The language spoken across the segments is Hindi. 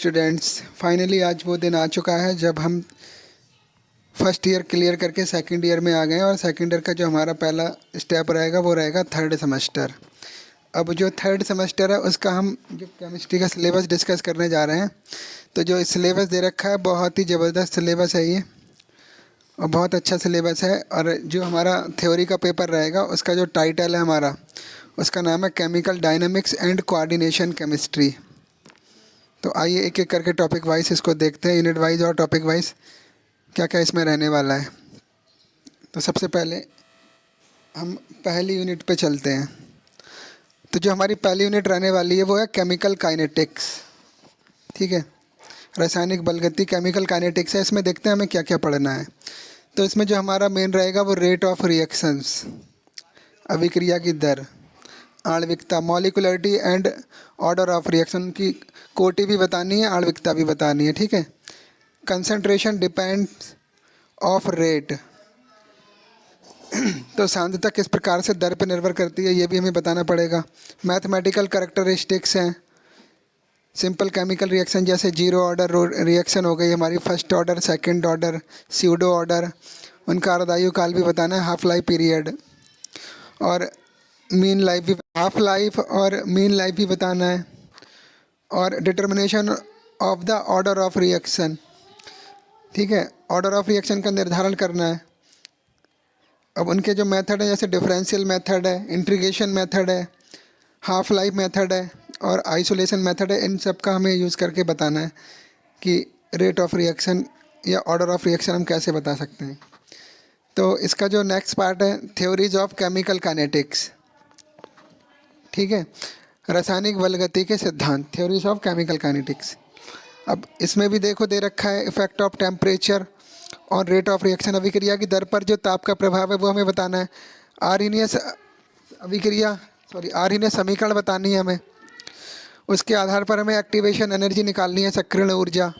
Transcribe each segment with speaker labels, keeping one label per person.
Speaker 1: स्टूडेंट्स, फाइनली आज वो दिन आ चुका है जब हम फर्स्ट ईयर क्लियर करके सेकंड ईयर में आ गए हैं और सेकंड ईयर का जो हमारा पहला स्टेप रहेगा वो रहेगा थर्ड सेमेस्टर। अब जो थर्ड सेमेस्टर है उसका हम जो केमिस्ट्री का सिलेबस डिस्कस करने जा रहे हैं। तो जो सिलेबस दे रखा है बहुत ही ज़बरदस्त सिलेबस है ये और बहुत अच्छा सिलेबस है। और जो हमारा थ्योरी का पेपर रहेगा उसका जो टाइटल है हमारा, उसका नाम है chemical dynamics and coordination chemistry. तो आइए एक एक करके टॉपिक वाइज इसको देखते हैं, यूनिट वाइज और टॉपिक वाइज क्या क्या इसमें रहने वाला है। तो सबसे पहले हम पहली यूनिट पे चलते हैं। तो जो हमारी पहली यूनिट रहने वाली है वो है केमिकल काइनेटिक्स। ठीक है, रासायनिक बलगति केमिकल काइनेटिक्स है। इसमें देखते हैं हमें क्या क्या पढ़ना है। तो इसमें जो हमारा मेन रहेगा वो रेट ऑफ रिएक्शंस, अभिक्रिया की दर, आणविकता, molecularity and order of reaction की कोटि भी बतानी है, आणविकता भी बतानी है। ठीक है, कंसंट्रेशन डिपेंड्स ऑफ रेट तो सांद्रता किस प्रकार से दर पर निर्भर करती है ये भी हमें बताना पड़ेगा। मैथमेटिकल कैरेक्टरिस्टिक्स हैं, सिंपल केमिकल रिएक्शन जैसे जीरो ऑर्डर रिएक्शन हो गई हमारी, first order, second order, pseudo order, उनका अर्धायु काल भी बताना है, हाफ लाइफ पीरियड और मीन लाइफ भी, हाफ लाइफ और मीन लाइफ भी बताना है, और determination of the order of reaction. ठीक है, ऑर्डर ऑफ रिएक्शन का निर्धारण करना है। अब उनके जो मेथड है जैसे डिफरेंशियल मेथड है, इंटीग्रेशन मेथड है, हाफ लाइफ मेथड है और आइसोलेशन मेथड है, इन सब का हमें यूज़ करके बताना है कि रेट ऑफ रिएक्शन या ऑर्डर ऑफ रिएक्शन हम कैसे बता सकते हैं। तो इसका जो नेक्स्ट पार्ट है थ्योरीज ऑफ केमिकल काइनेटिक्स। ठीक है, रासायनिक बलगति के सिद्धांत, थ्योरीज ऑफ केमिकल काइनेटिक्स। अब इसमें भी देखो दे रखा है इफेक्ट ऑफ टेम्परेचर और रेट ऑफ रिएक्शन, अभिक्रिया की दर पर जो ताप का प्रभाव है वो हमें बताना है। आर्हीनियस समीकरण बतानी है हमें। उसके आधार पर हमें एक्टिवेशन एनर्जी निकालनी है, सक्रियण ऊर्जा,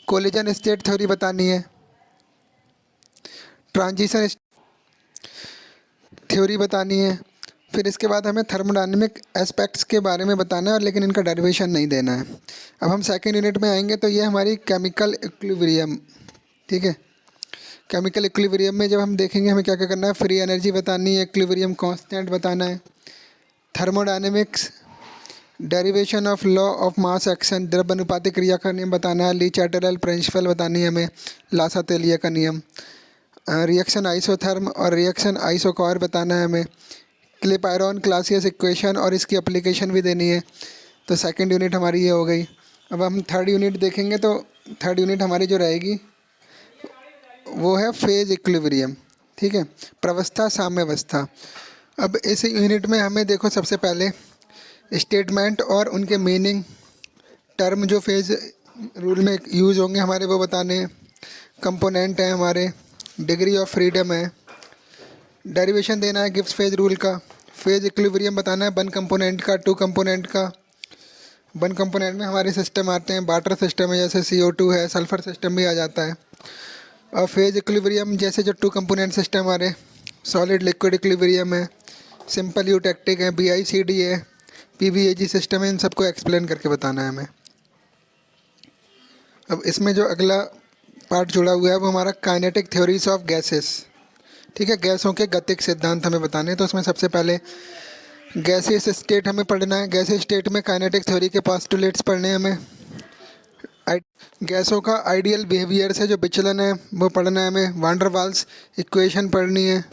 Speaker 1: कोलिजन स्टेट थ्योरी बतानी है, ट्रांजिशन थ्योरी बतानी है। फिर इसके बाद हमें थर्मोडायनेमिक एस्पेक्ट्स के बारे में बताना है, लेकिन इनका डेरिवेशन नहीं देना है। अब हम सेकेंड यूनिट में आएंगे तो ये हमारी केमिकल इक्विलिब्रियम। ठीक है, केमिकल इक्विलिब्रियम में जब हम देखेंगे हमें क्या क्या करना है, फ्री एनर्जी बतानी है, इक्विलिब्रियम कांस्टेंट बताना है, thermodynamics, derivation of law of mass action, द्रव्यानुपातिक क्रिया का नियम बताना है, ली चैटरल प्रिंसिपल बतानी है हमें, लासा तेलिया का नियम, रिएक्शन आइसोथर्म और रिएक्शन आइसोकॉर बताना है हमें, क्लिपायरॉन क्लासियस इक्वेशन और इसकी एप्लीकेशन भी देनी है। तो सेकंड यूनिट हमारी ये हो गई। अब हम थर्ड यूनिट देखेंगे तो थर्ड यूनिट हमारी जो रहेगी वो है फेज इक्विलिब्रियम। ठीक है, प्रवस्था साम्यावस्था। अब इस यूनिट में हमें देखो सबसे पहले स्टेटमेंट और उनके मीनिंग, टर्म जो फेज रूल में यूज़ होंगे हमारे वो बताने हैं, कंपोनेंट हैं हमारे, डिग्री ऑफ फ्रीडम है, डेरिवेशन देना है गिब्स फेज रूल का, फेज इक्विलिब्रियम बताना है वन कंपोनेंट का, टू कंपोनेंट का। वन कंपोनेंट में हमारे सिस्टम आते हैं, वाटर सिस्टम है जैसे CO2 है, सल्फर सिस्टम भी आ जाता है। और फेज इक्विलिब्रियम जैसे जो टू कंपोनेंट सिस्टम हमारे सॉलिड लिक्विड इक्विलिब्रियम है, सिंपल यूटेक्टिक है, BICD है, PBAG सिस्टम है, इन सबको एक्सप्लेन करके बताना है हमें। अब इसमें जो अगला पार्ट जुड़ा हुआ है वो हमारा काइनेटिक थ्योरीज ऑफ गैसेस। ठीक है, गैसों के गतिक सिद्धांत हमें बताने हैं। तो उसमें सबसे पहले गैसेस स्टेट हमें पढ़ना है। गैसेस स्टेट में काइनेटिक थ्योरी के पोस्टुलेट्स पढ़ने हैं हमें। गैसों का आइडियल बिहेवियर से जो विचलन है वो पढ़ना है हमें। वान डर वाल्स इक्वेशन पढ़नी है।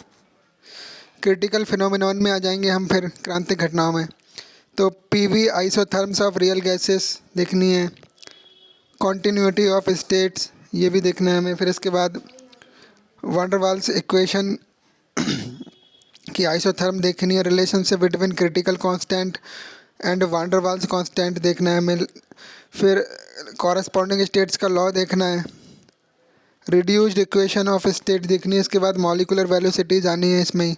Speaker 1: क्रिटिकल फिनोमिनॉन में आ जाएंगे हम फिर, क्रांतिक घटनाओं में। तो PV isotherms of real gases देखनी है। कॉन्टीन्यूटी ऑफ स्टेट्स ये भी देखना है हमें। फिर इसके बाद वान डर वाल्स इक्वेशन की आइसोथर्म देखनी है। Relationship between critical constant and van der Waals constant देखना है हमें। फिर कॉरस्पॉन्डिंग स्टेट्स का लॉ देखना है। रिड्यूस्ड इक्वेशन ऑफ स्टेट देखनी है। इसके बाद मॉलिकुलर वेलोसिटीज आनी है इसमें ही।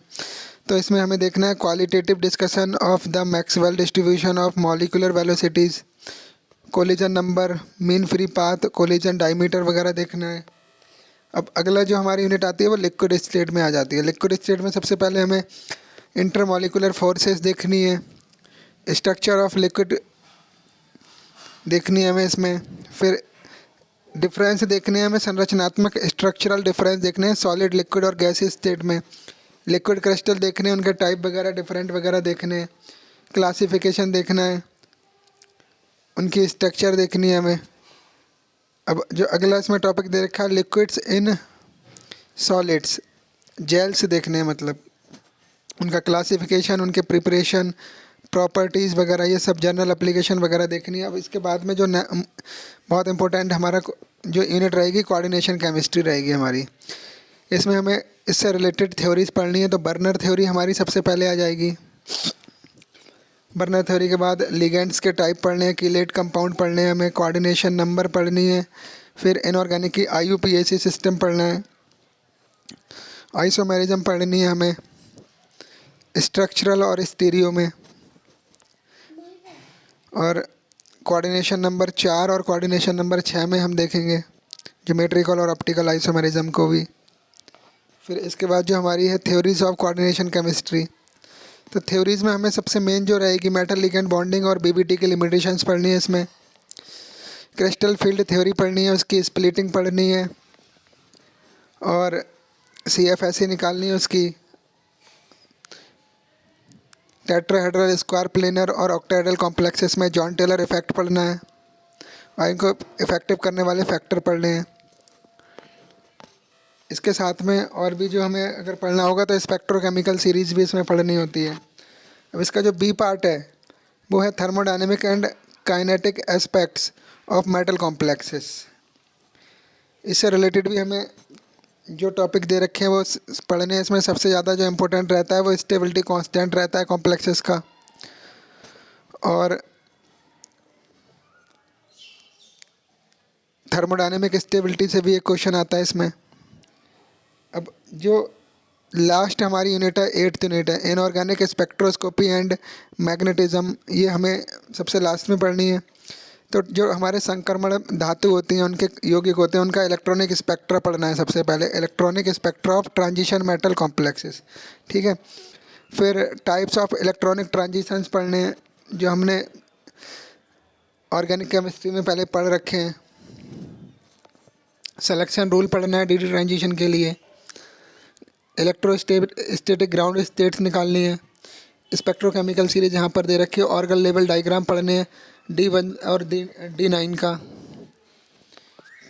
Speaker 1: तो इसमें हमें देखना है qualitative discussion of the Maxwell distribution of molecular velocities, collision number, mean free path, collision diameter वगैरह देखना है। अब अगला जो हमारी यूनिट आती है वो लिक्विड स्टेट में आ जाती है। लिक्विड स्टेट में सबसे पहले हमें इंटरमॉलिकुलर फोर्सेस देखनी है, स्ट्रक्चर ऑफ लिक्विड देखनी है हमें इसमें, फिर डिफरेंस देखने हैं हमें, संरचनात्मक स्ट्रक्चरल डिफरेंस देखने हैं सॉलिड, लिक्विड और गैसीय स्टेट में। लिक्विड क्रिस्टल देखने हैं, उनके टाइप वगैरह डिफरेंट वगैरह देखने हैं। क्लासिफिकेशन देखना है, उनकी स्ट्रक्चर देखनी है हमें। अब जो अगला इसमें टॉपिक दे रखा है लिक्विड्स इन सॉलिड्स, जेल्स देखने हैं, मतलब उनका क्लासिफिकेशन, उनके प्रिपरेशन, प्रॉपर्टीज़ वगैरह, ये सब जनरल एप्लीकेशन वगैरह देखनी है। अब इसके बाद में जो बहुत इंपॉर्टेंट हमारा जो यूनिट रहेगी कोऑर्डिनेशन केमिस्ट्री रहेगी हमारी। इसमें हमें इससे रिलेटेड थ्योरीज पढ़नी है, तो बर्नर थ्योरी हमारी सबसे पहले आ जाएगी। बर्नर थ्योरी के बाद लिगेंड्स के टाइप पढ़ने हैं, कीलेट कंपाउंड पढ़ने हैं हमें, कोऑर्डिनेशन नंबर पढ़नी है, फिर इनऑर्गेनिक की IUPAC सिस्टम पढ़ना है, आइसोमेरिज्म पढ़नी है हमें स्ट्रक्चरल और स्टीरियो में, और कोऑर्डिनेशन नंबर 4 और कोऑर्डिनेशन नंबर 6 में हम देखेंगे ज्योमेट्रिकल और ऑप्टिकल आइसोमेरिज्म को भी। फिर इसके बाद जो हमारी है थ्योरीज ऑफ कोऑर्डिनेशन केमिस्ट्री, तो थ्योरीज़ में हमें सबसे मेन जो रहेगी मेटल लिगेंड बॉन्डिंग और BBT की लिमिटेशंस पढ़नी है। इसमें क्रिस्टल फील्ड थ्योरी पढ़नी है, उसकी स्प्लिटिंग पढ़नी है, और CFSE निकालनी है उसकी, टेट्राहेड्रल, स्क्वायर प्लेनर और ऑक्टाहेड्रल कॉम्प्लेक्सेस में जॉन टेलर इफेक्ट पढ़ना है, और इनको इफेक्टिव करने वाले फैक्टर पढ़ने हैं। इसके साथ में और भी जो हमें अगर पढ़ना होगा तो स्पेक्ट्रोकेमिकल सीरीज़ भी इसमें पढ़नी होती है। अब इसका जो B पार्ट है वो है thermodynamic and kinetic aspects of metal complexes. इससे रिलेटेड भी हमें जो टॉपिक दे रखे हैं वो पढ़ने हैं। इसमें सबसे ज़्यादा जो इम्पोर्टेंट रहता है वो स्टेबिलिटी कांस्टेंट रहता है कॉम्प्लेक्सेस का, और थर्मोडायनेमिक स्टेबिलिटी से भी एक क्वेश्चन आता है इसमें। अब जो लास्ट हमारी यूनिट है 8th यूनिट है इनऑर्गेनिक स्पेक्ट्रोस्कोपी एंड मैग्नेटिज्म, ये हमें सबसे लास्ट में पढ़नी है। तो जो हमारे संक्रमण धातु होती हैं, उनके यौगिक होते हैं, उनका इलेक्ट्रॉनिक स्पेक्ट्रा पढ़ना है सबसे पहले, electronic spectra of transition metal complexes, ठीक है। फिर टाइप्स ऑफ इलेक्ट्रॉनिक ट्रांजिशंस पढ़ने हैं जो हमने ऑर्गेनिक केमिस्ट्री में पहले पढ़ रखे हैं। सिलेक्शन रूल पढ़ना है DD ट्रांजिशन के लिए, इलेक्ट्रोस्टैटिक ग्राउंड स्टेट्स निकालनी है, स्पेक्ट्रोकेमिकल सीरीज यहाँ पर दे रखी है, ऑर्गन लेवल डायग्राम पढ़ने हैं D1 और D9 का।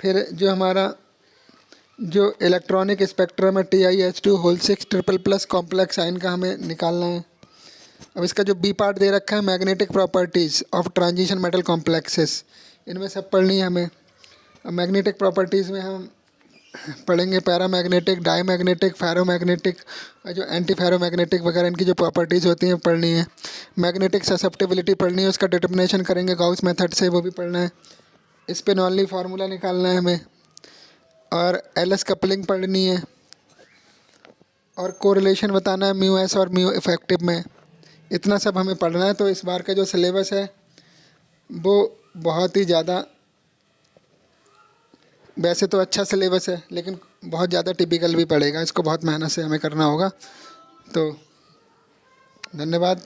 Speaker 1: फिर जो हमारा जो इलेक्ट्रॉनिक स्पेक्ट्रम है TiH2 whole 6 triple plus complex ion का हमें निकालना है। अब इसका जो B पार्ट दे रखा है magnetic properties of transition metal complexes, इनमें सब पढ़नी है हमें। अब मैग्नेटिक प्रॉपर्टीज़ में हम पढ़ेंगे पैरामैग्नेटिक, डायमैग्नेटिक, फेरोमैग्नेटिक, जो एंटी फेरोमैग्नेटिक वगैरह इनकी जो प्रॉपर्टीज़ होती हैं पढ़नी है। मैग्नेटिक ससेप्टिबिलिटी पढ़नी है, उसका डिटर्मिनेशन करेंगे गाउस मेथड से, वो भी पढ़ना है। स्पिनॉर्ली फार्मूला निकालना है हमें, और एलएस कपलिंग पढ़नी है, और कोरिलेशन बताना है म्यू एस और म्यू इफेक्टिव में। इतना सब हमें पढ़ना है। तो इस बार का जो सिलेबस है वो बहुत ही ज़्यादा, वैसे तो अच्छा सिलेबस है लेकिन बहुत ज़्यादा टिपिकल भी पड़ेगा, इसको बहुत मेहनत से हमें करना होगा। तो धन्यवाद।